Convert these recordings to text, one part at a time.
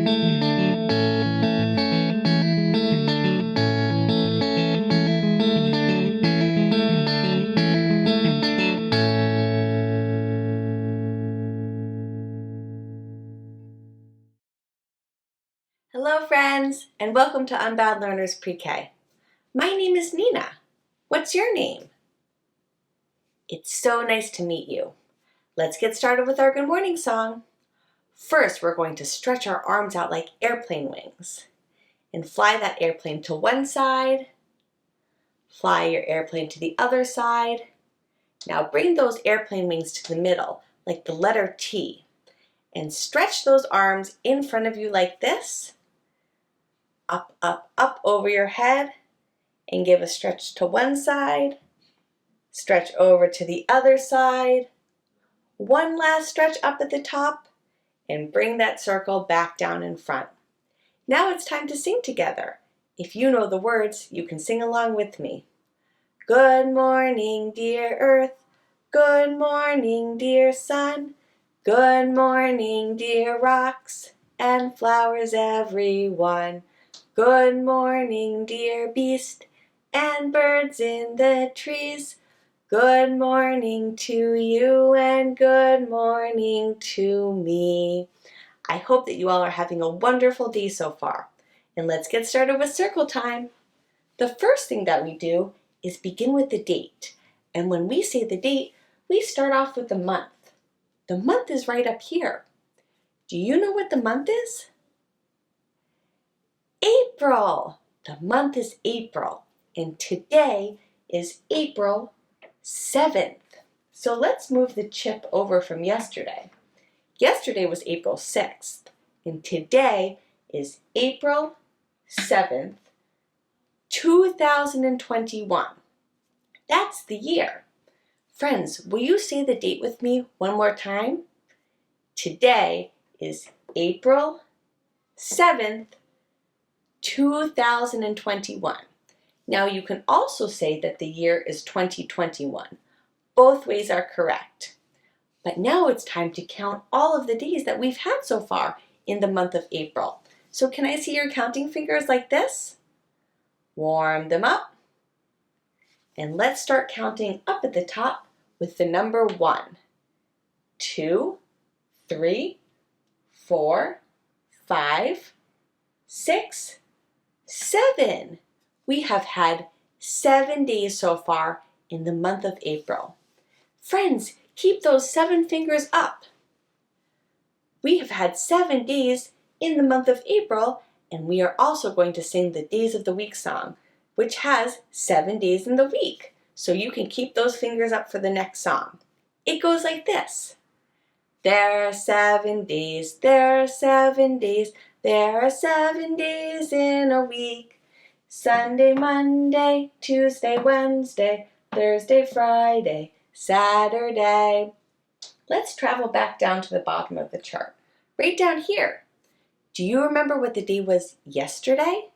Hello friends, and welcome to Unbound Learners Pre-K. My name is Nina. What's your name? It's so nice to meet you. Let's get started with our good morning song. First, we're going to stretch our arms out like airplane wings and fly that airplane to one side. Fly your airplane to the other side. Now bring those airplane wings to the middle like the letter T and stretch those arms in front of you like this. Up, up, up over your head, and give a stretch to one side, stretch over to the other side, one last stretch up at the top, and bring that circle back down in front. Now it's time to sing together. If you know the words, you can sing along with me. Good morning, dear earth. Good morning, dear sun. Good morning, dear rocks and flowers, everyone. Good morning, dear beast, and birds in the trees. Good morning to you, and good morning to me. I hope that you all are having a wonderful day so far. And let's get started with circle time. The first thing that we do is begin with the date. And when we say the date, we start off with the month. The month is right up here. Do you know what the month is? April. The month is April, and today is April 7th. So let's move the chip over from yesterday. Yesterday was April 6th, and today is April 7th, 2021. That's the year. Friends, will you say the date with me one more time? Today is April 7th, 2021. Now you can also say that the year is 2021. Both ways are correct. But now it's time to count all of the days that we've had so far in the month of April. So can I see your counting fingers like this? Warm them up. And let's start counting up at the top with the number 1, 2, 3, 4, 5, 6, 7. We have had 7 days so far in the month of April. Friends, keep those 7 fingers up. We have had 7 days in the month of April, and we are also going to sing the Days of the Week song, which has 7 days in the week. So you can keep those fingers up for the next song. It goes like this. There are 7 days, there are 7 days, there are 7 days in a week. Sunday, Monday, Tuesday, Wednesday, Thursday, Friday, Saturday. Let's travel back down to the bottom of the chart, right down here. Do you remember what the day was yesterday?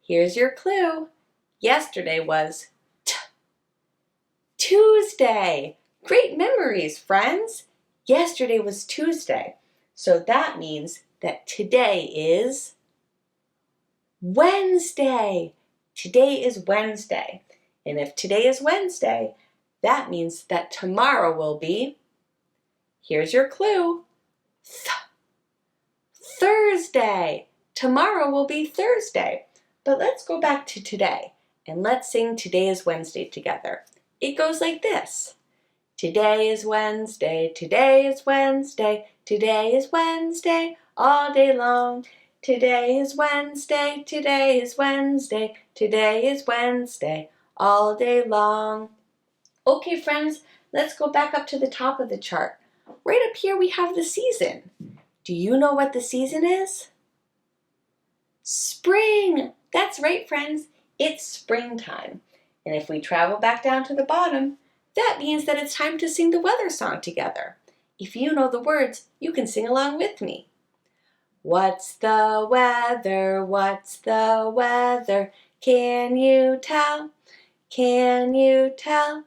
Here's your clue. Yesterday was Tuesday. Great memories, friends. Yesterday was Tuesday. So that means that today is Wednesday. Today is Wednesday. And if today is Wednesday, that means that tomorrow will be, here's your clue, Thursday. Tomorrow will be Thursday. But let's go back to today and let's sing Today is Wednesday together. It goes like this. Today is Wednesday, today is Wednesday, today is Wednesday, all day long. Today is Wednesday, today is Wednesday, today is Wednesday, all day long. Okay, friends, let's go back up to the top of the chart. Right up here we have the season. Do you know what the season is? Spring! That's right, friends. It's springtime. And if we travel back down to the bottom, that means that it's time to sing the weather song together. If you know the words, you can sing along with me. What's the weather? What's the weather? Can you tell? Can you tell?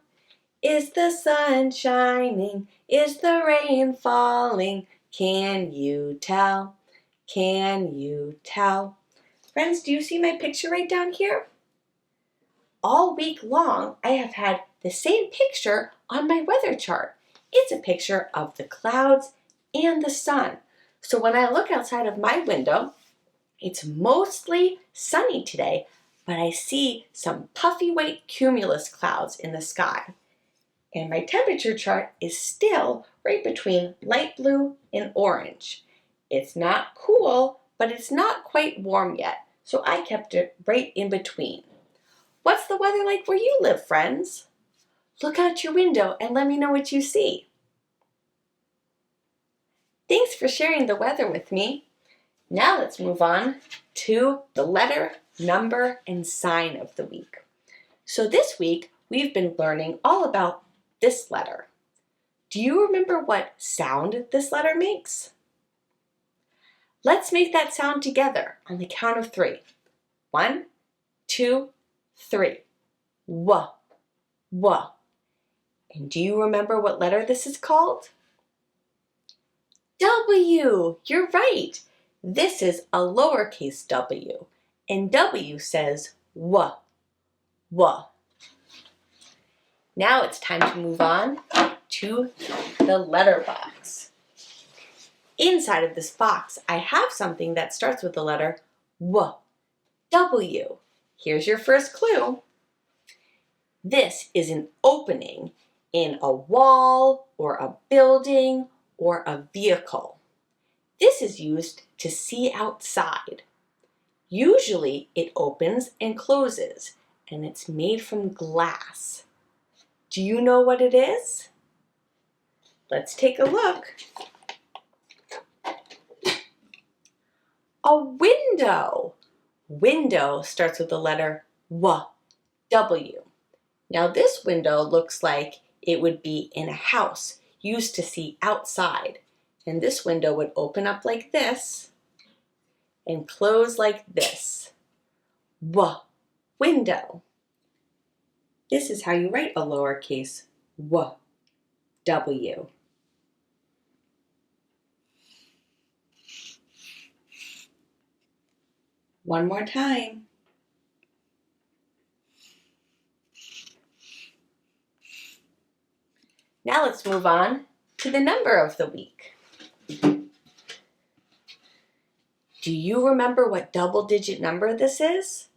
Is the sun shining? Is the rain falling? Can you tell? Can you tell? Friends, do you see my picture right down here? All week long, I have had the same picture on my weather chart. It's a picture of the clouds and the sun. So when I look outside of my window, it's mostly sunny today, but I see some puffy white cumulus clouds in the sky. And my temperature chart is still right between light blue and orange. It's not cool, but it's not quite warm yet, so I kept it right in between. What's the weather like where you live, friends? Look out your window and let me know what you see. Thanks for sharing the weather with me. Now let's move on to the letter, number, and sign of the week. So this week, we've been learning all about this letter. Do you remember what sound this letter makes? Let's make that sound together on the count of 3. 1, 2, 3. W, w. And do you remember what letter this is called? W. You're right. This is a lowercase w, and W says w, w. Now it's time to move on to the letter box. Inside of this box, I have something that starts with the letter W, W. Here's your first clue. This is an opening in a wall or a building or a vehicle. This is used to see outside. Usually it opens and closes, and it's made from glass. Do you know what it is? Let's take a look. A window. Window starts with the letter W, W. Now this window looks like it would be in a house, used to see outside. And this window would open up like this and close like this. W, window. This is how you write a lowercase w, W. One more time. Now let's move on to the number of the week. Do you remember what double-digit number this is?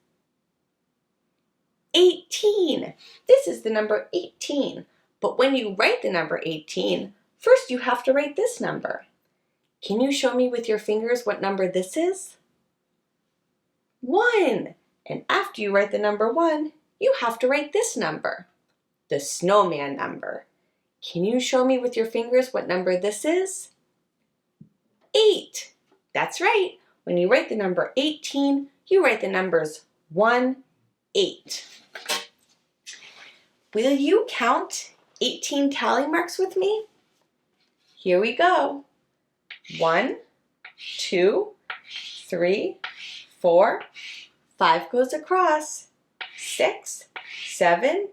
18. This is the number 18. But when you write the number 18, first you have to write this number. Can you show me with your fingers what number this is? 1. And after you write the number 1, you have to write this number, the snowman number. Can you show me with your fingers what number this is? 8. That's right. When you write the number 18, you write the numbers 1, 8. Will you count 18 tally marks with me? Here we go. 1, 2, 3, 4, 5 goes across. 6, 7,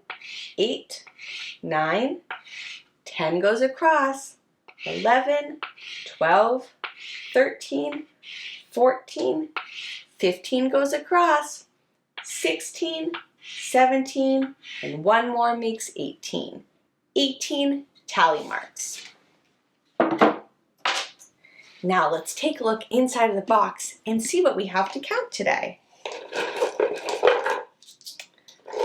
8, 9, 10 goes across. 11, 12, 13, 14, 15 goes across. 16, 17, and one more makes 18. 18 tally marks. Now let's take a look inside of the box and see what we have to count today.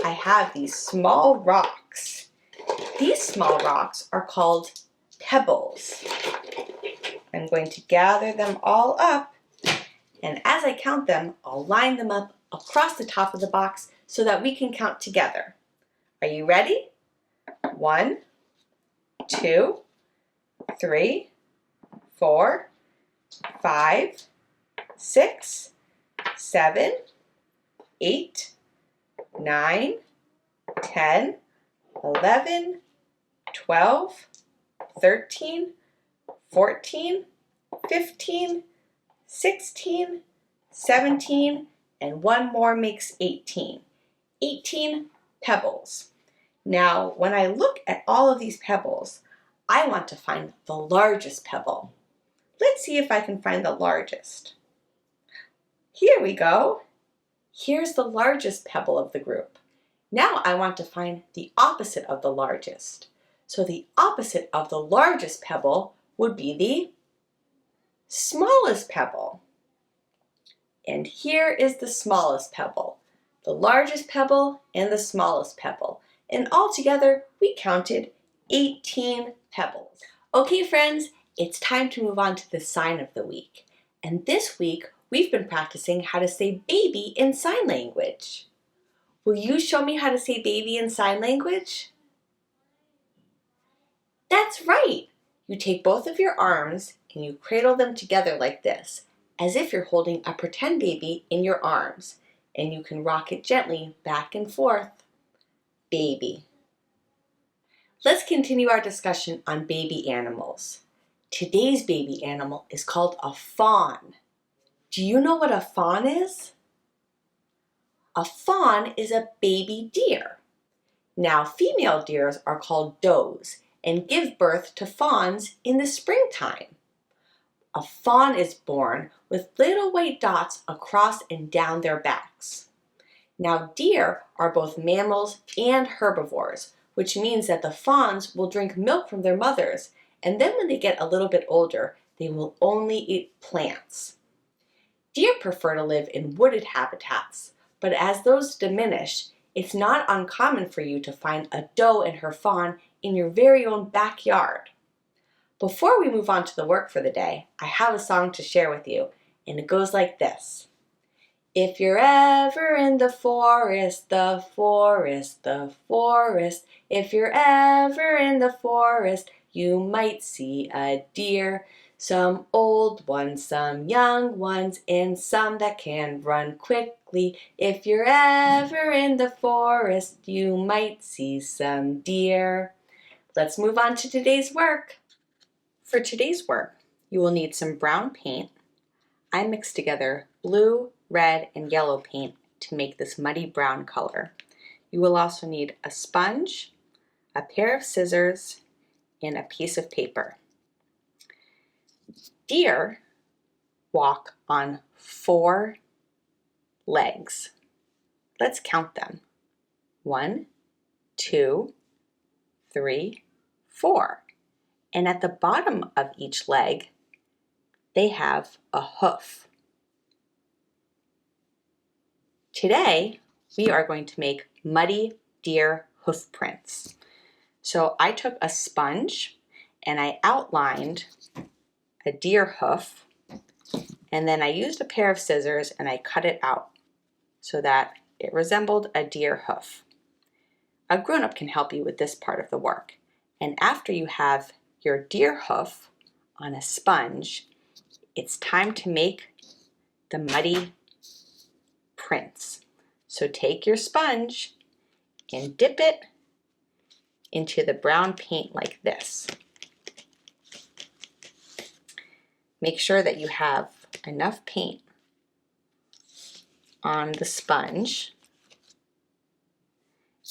I have these small rocks. These small rocks are called pebbles. I'm going to gather them all up, and as I count them, I'll line them up across the top of the box so that we can count together. Are you ready? 1, 2, 3, 4, 5, 6, 7, 8, 9, 10, 11, 12, 13, 14, 15, 16, 17, and one more makes 18. 18 pebbles. Now, when I look at all of these pebbles, I want to find the largest pebble. Let's see if I can find the largest. Here we go. Here's the largest pebble of the group. Now I want to find the opposite of the largest. So the opposite of the largest pebble would be the smallest pebble. And here is the smallest pebble, the largest pebble and the smallest pebble. And altogether, we counted 18 pebbles. Okay, friends, it's time to move on to the sign of the week. And this week, we've been practicing how to say baby in sign language. Will you show me how to say baby in sign language? That's right! You take both of your arms and you cradle them together like this, as if you're holding a pretend baby in your arms, and you can rock it gently back and forth. Baby. Let's continue our discussion on baby animals. Today's baby animal is called a fawn. Do you know what a fawn is? A fawn is a baby deer. Now, female deers are called does and give birth to fawns in the springtime. A fawn is born with little white dots across and down their backs. Now, deer are both mammals and herbivores, which means that the fawns will drink milk from their mothers, and then when they get a little bit older, they will only eat plants. Deer prefer to live in wooded habitats, but as those diminish, it's not uncommon for you to find a doe and her fawn in your very own backyard. Before we move on to the work for the day, I have a song to share with you, and it goes like this. If you're ever in the forest, the forest, the forest, if you're ever in the forest, you might see a deer. Some old ones, some young ones, and some that can run quickly. If you're ever in the forest, you might see some deer. Let's move on to today's work. For today's work, you will need some brown paint. I mixed together blue, red, and yellow paint to make this muddy brown color. You will also need a sponge, a pair of scissors, and a piece of paper. Deer walk on 4 legs. Let's count them. 1, 2, 3, 4. And at the bottom of each leg, they have a hoof. Today, we are going to make muddy deer hoof prints. So I took a sponge and I outlined a deer hoof, and then I used a pair of scissors and I cut it out so that it resembled a deer hoof. A grown-up can help you with this part of the work. And after you have your deer hoof on a sponge, it's time to make the muddy prints. So take your sponge and dip it into the brown paint like this. Make sure that you have enough paint on the sponge.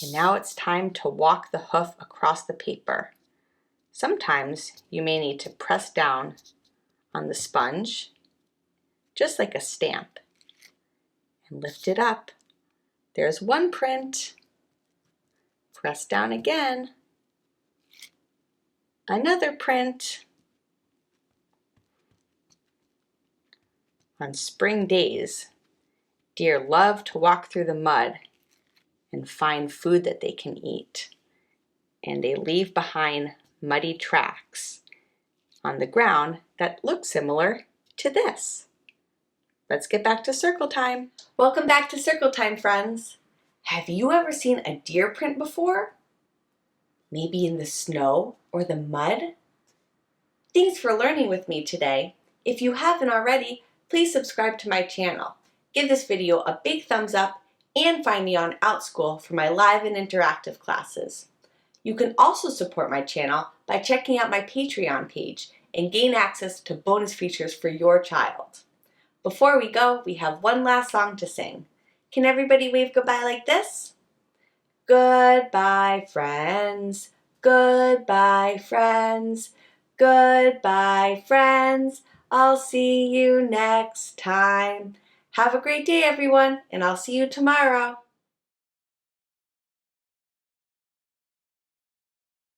And now it's time to walk the hoof across the paper. Sometimes you may need to press down on the sponge, just like a stamp, and lift it up. There's one print. Press down again. Another print. On spring days, deer love to walk through the mud and find food that they can eat. And they leave behind muddy tracks on the ground that look similar to this. Let's get back to circle time. Welcome back to circle time, friends. Have you ever seen a deer print before? Maybe in the snow or the mud? Thanks for learning with me today. If you haven't already, please subscribe to my channel. Give this video a big thumbs up and find me on OutSchool for my live and interactive classes. You can also support my channel by checking out my Patreon page and gain access to bonus features for your child. Before we go, we have one last song to sing. Can everybody wave goodbye like this? Goodbye, friends. Goodbye, friends. Goodbye, friends. I'll see you next time. Have a great day, everyone, and I'll see you tomorrow.